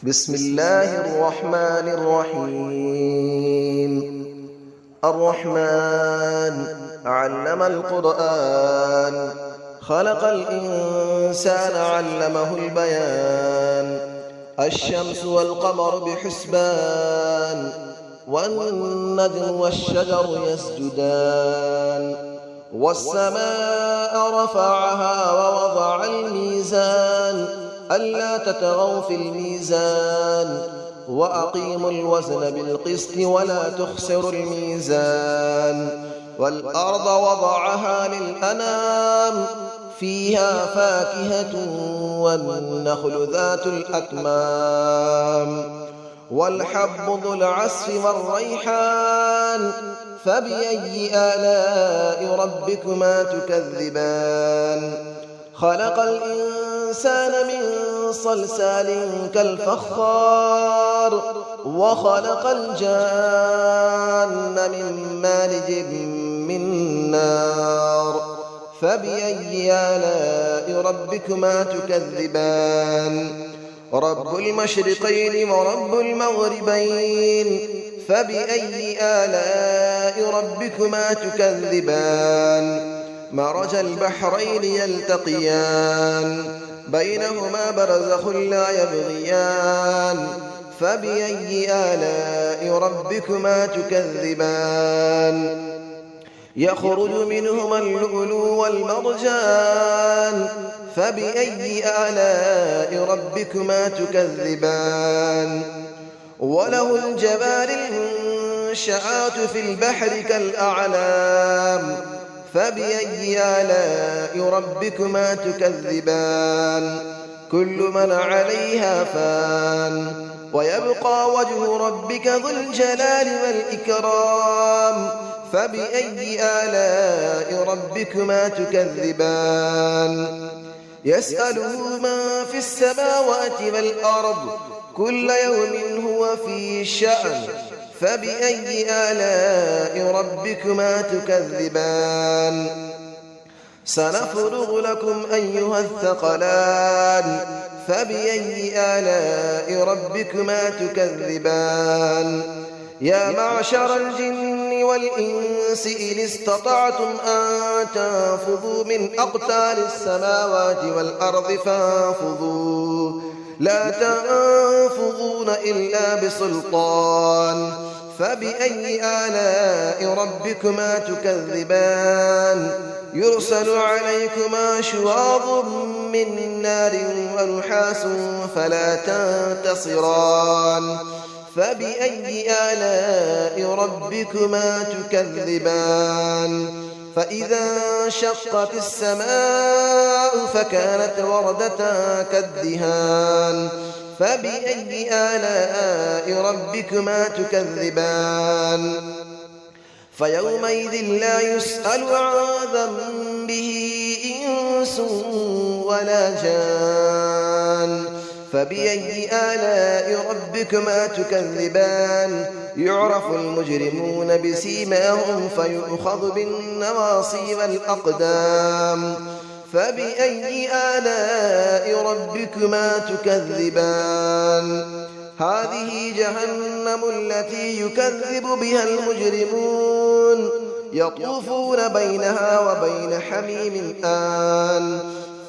بسم الله الرحمن الرحيم. الرحمن علم القرآن، خلق الإنسان علمه البيان. الشمس والقمر بحسبان، والنجم والشجر يسجدان. والسماء رفعها ووضع الميزان، ألا تطغوا في الميزان، وأقيموا الوزن بالقسط ولا تخسروا الميزان. والأرض وضعها للأنام، فيها فاكهة والنخل ذات الأكمام. والحب ذو العصف والريحان، فبأي آلاء ربكما تكذبان. خلق الإنسان من صلصال كالفخار، وخلق الجان من مارج من نار. فبأي آلاء ربكما تكذبان. رب المشرقين ورب المغربين، فبأي آلاء ربكما تكذبان. مرج البحرين يلتقيان، بينهما برزخ لا يبغيان. فبأي آلاء ربكما تكذبان. يخرج منهما اللؤلؤ والمرجان، فبأي آلاء ربكما تكذبان. وله الجوار المنشآت في البحر كالأعلام، فبأي آلاء ربكما تكذبان. كل من عليها فان، ويبقى وجه ربك ذو الجلال والإكرام. فبأي آلاء ربكما تكذبان. يسأله من في السماوات والأرض، كل يوم هو في شأن. فبأي آلاء ربكما تكذبان. سنفرغ لكم أيها الثقلان، فبأي آلاء ربكما تكذبان. يا معشر الجن والإنس إن استطعتم أن تنفذوا من أقطار السماوات والأرض فانفذوا، لا تنفذون إلا بسلطان. فبأي آلاء ربكما تكذبان. يرسل عليكما شواظ من نار ونحاس فلا تنتصران. فبأي آلاء ربكما تكذبان. فإذا انشقت السماء فكانت وردة كالدهان. فبأي آلاء ربكما تكذبان. فيومئذ لا يسأل عن ذنبه إنس ولا جان. فبأي آلاء ربكما تكذبان. يعرف المجرمون بسيماهم فيؤخذ بالنواصي والأقدام. فبأي آلاء ربكما تكذبان. هذه جهنم التي يكذب بها المجرمون، يطوفون بينها وبين حميم آن.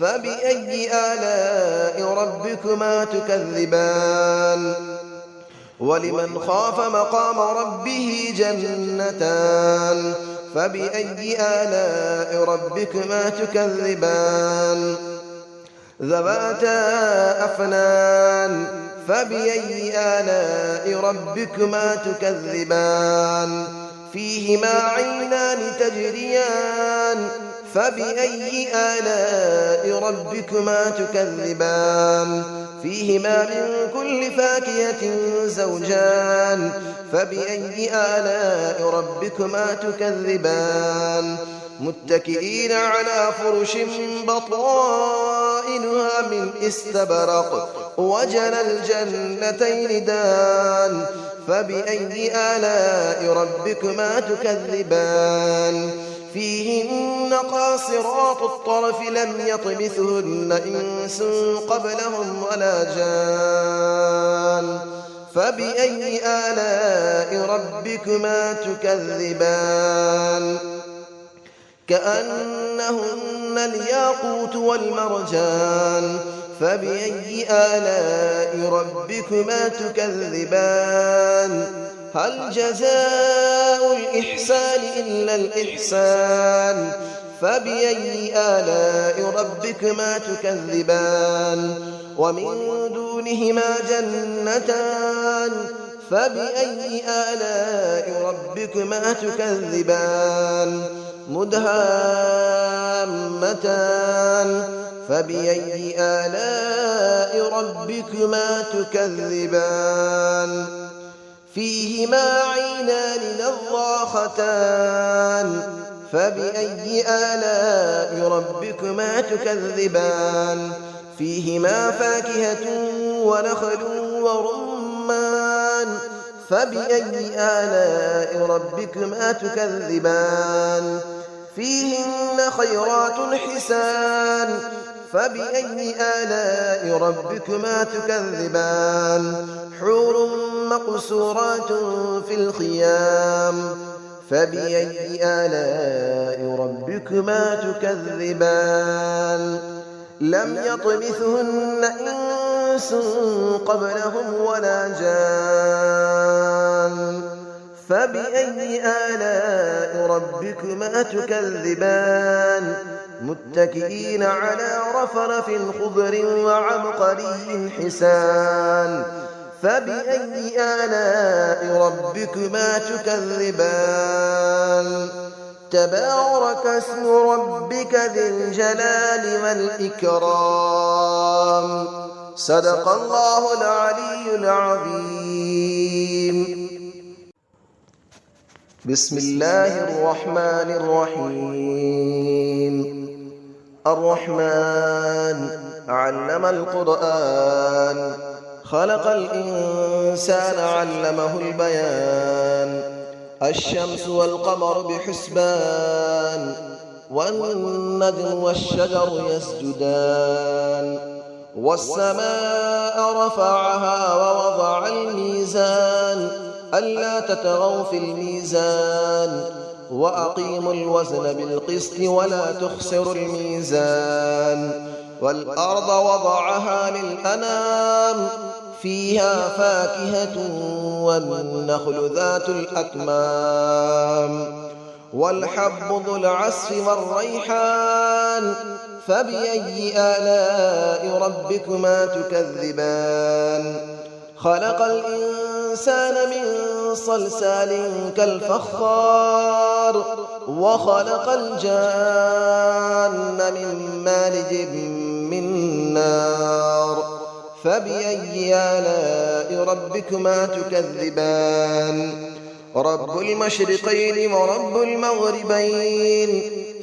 فبأي آلاء ربكما تكذبان. ولمن خاف مقام ربه جنتان. فبأي آلاء ربكما تكذبان. ذواتا أفنان. فبأي آلاء ربكما تكذبان. فيهما عينان تجريان. فبأي آلاء ربكما تكذبان. فيهما من كل فاكهة زوجان. فبأي آلاء ربكما تكذبان. متكئين على فرش بطائنها من استبرق، وجنى الجنتين دان. فبأي آلاء ربكما تكذبان. فيهن قاصرات الطرف لم يطمثهن إنس قبلهم ولا جان. فبأي آلاء ربكما تكذبان كأنهن الياقوت والمرجان فبأي آلاء ربكما تكذبان هل جزاء الإحسان إلا الإحسان فبأي آلاء ربكما تكذبان ومن دونهما جنتان فبأي آلاء ربكما تكذبان مدهامتان فبأي آلاء ربكما تكذبان فيهما عينان نضاختان فبأي آلاء ربكما تكذبان فيهما فاكهة ونخل ورمان فبأي آلاء ربكما تكذبان فيهن خيرات حسان فبأي آلاء ربكما تكذبان حور مقصورات في الخيام فبأي آلاء ربكما تكذبان لم يطمثهن إنس قبلهم ولا جان فبأي آلاء ربكما تكذبان متكئين على رفرف خضر وعبقري حسان فبأي آلاء ربكما تكذبان تبارك اسم ربك ذي الجلال والإكرام صدق الله العلي العظيم بسم الله الرحمن الرحيم الرحمن علم القرآن خلق الإنسان علمه البيان الشمس والقمر بحسبان والنجم والشجر يسجدان والسماء رفعها ووضع الميزان ألا تطغوا في الميزان وأقيموا الوزن بالقسط ولا تخسروا الميزان والأرض وضعها للأنام فيها فاكهة والنخل ذات الأكمام والحب ذو العصف والريحان فبأي آلاء ربكما تكذبان خلق الإنسان من صلصال كالفخار وخلق الجان من مارج من نار فبأي آلاء ربكما تكذبان رب المشرقين ورب المغربين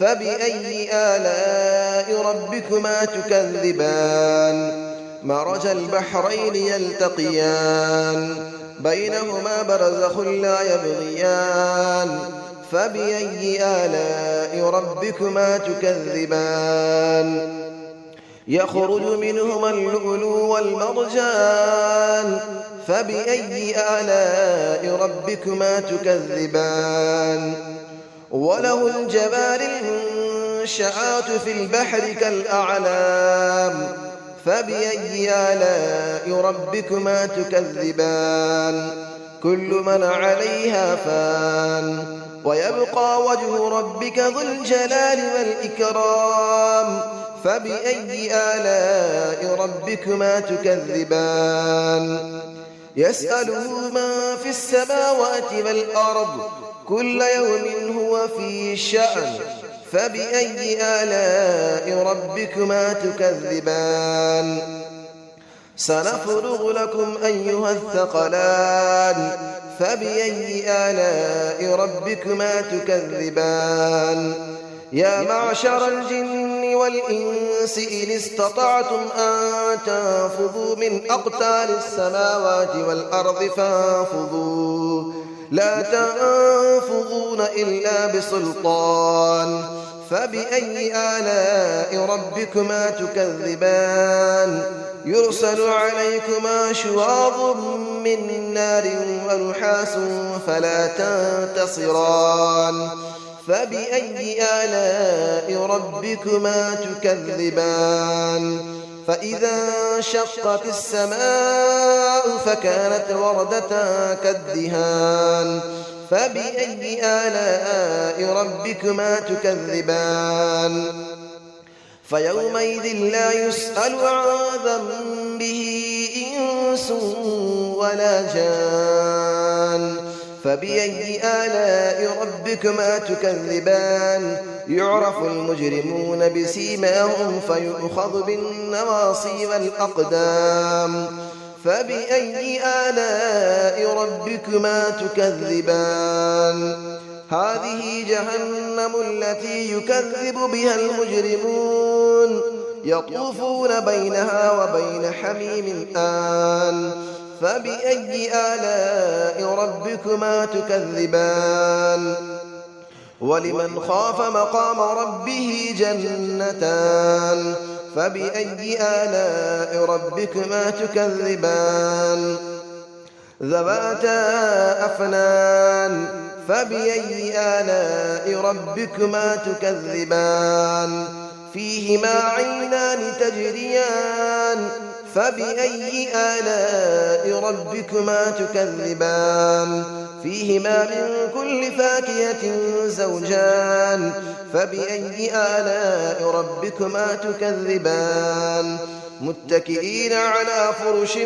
فبأي آلاء ربكما تكذبان مرج البحرين يلتقيان بينهما برزخ لا يبغيان فبأي آلاء ربكما تكذبان يخرج منهما اللؤلؤ والمرجان فبأي آلاء ربكما تكذبان وله الجبال المنشآت في البحر كالأعلام فبأي آلاء ربكما تكذبان كل من عليها فان ويبقى وجه ربك ذو الجلال والإكرام فبأي آلاء ربكما تكذبان يسأله من في السماوات والأرض كل يوم هو في شأن فبأي آلاء ربكما تكذبان سنفرغ لكم أيها الثقلان فبأي آلاء ربكما تكذبان يا معشر الجن والإنس إن استطعتم أن تنفذوا من أقطار السماوات والأرض فانفذوا لا تنفذون إلا بسلطان فبأي آلاء ربكما تكذبان يرسل عليكما شواظ من نار ونحاس فلا تنتصران فبأي آلاء ربكما تكذبان فإذا انشقت السماء فكانت وردة كالدهان فبأي آلاء ربكما تكذبان فيومئذ لا يسأل عن ذنبه إنس ولا جان فبأي آلاء ربكما تكذبان يعرف المجرمون بسيماهم فيؤخذ بالنواصي والأقدام فبأي آلاء ربكما تكذبان هذه جهنم التي يكذب بها المجرمون يطوفون بينها وبين حميم آن فبأي آلاء ربكما تكذبان ولمن خاف مقام ربه جنتان فبأي آلاء ربكما تكذبان ذواتا أفنان فبأي آلاء ربكما تكذبان فيهما عينان تجريان فبأي آلاء ربكما تكذبان فيهما من كل فاكهة زوجان فبأي آلاء ربكما تكذبان متكئين على فرش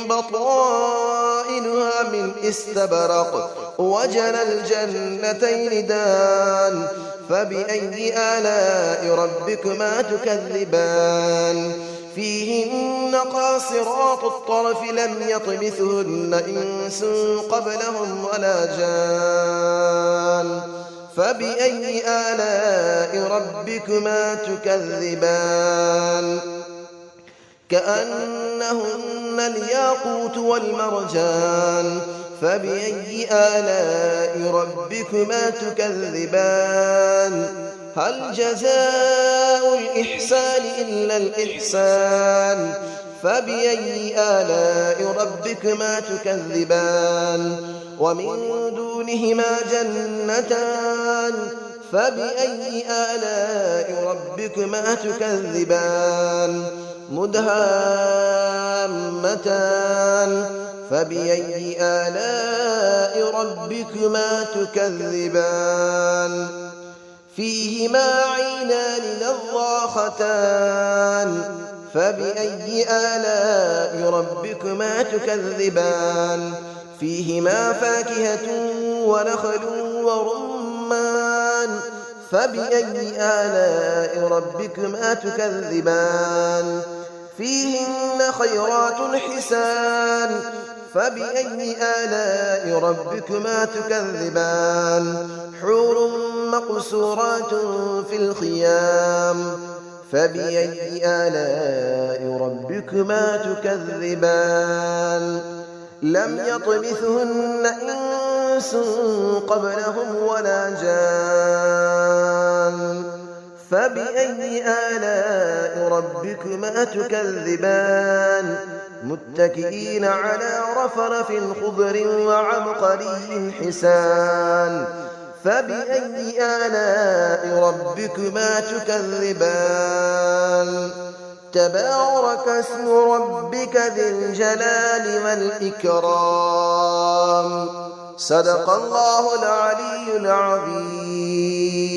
بطائنها من استبرق وجنى الجنتين دان فبأي آلاء ربكما تكذبان فيهن قاصرات الطرف لم يطمثهن إنس قبلهم ولا جان فبأي آلاء ربكما تكذبان كأنهن الياقوت والمرجان فبأي آلاء ربكما تكذبان هل جزاء الإحسان إلا الإحسان فبأي آلاء ربكما تكذبان ومن دونهما جنتان فبأي آلاء ربكما تكذبان مدهامتان فبأي آلاء ربكما تكذبان فيهما عينان نضاختان فبأي آلاء ربكما تكذبان فيهما فاكهة ونخل ورمان فبأي آلاء ربكما تكذبان فيهن خيرات حسان فبأي آلاء ربكما تكذبان حور مقصورات في الخيام فبأي آلاء ربكما تكذبان لم يطمثهن إنس قبلهم ولا جان فبأي آلاء ربكما تكذبان متكئين على رفرف خضر وعبقري حسان فبأي آلاء ربكما تكذبان تبارك اسم ربك ذي الجلال والإكرام صدق الله العلي العظيم.